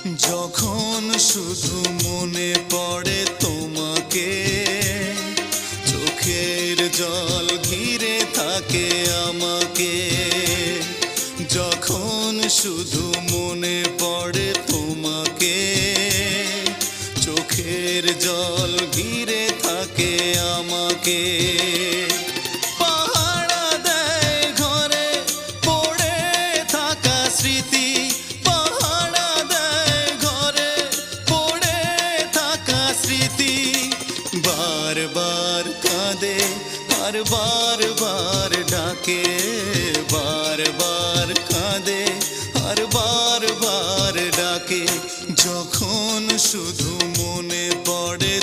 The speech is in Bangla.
যখন শুধু মনে পড়ে তোমাকে, চোখের জল ঘিরে থাকে আমাকে। যখন শুধু মনে পড়ে তোমাকে, চোখের জল ঘিরে থাকে আমাকে। পাহারা দেয় ঘরে পড়ে থাকা স্মৃতি, পাহারা দেয় ঘরে পড়ে থাকা স্মৃতি। বারবার কাঁদে আর বারবার ডাকে, বারবার কাঁদে আর বারবার ডাকে। যখন শুধু মনে পড়ে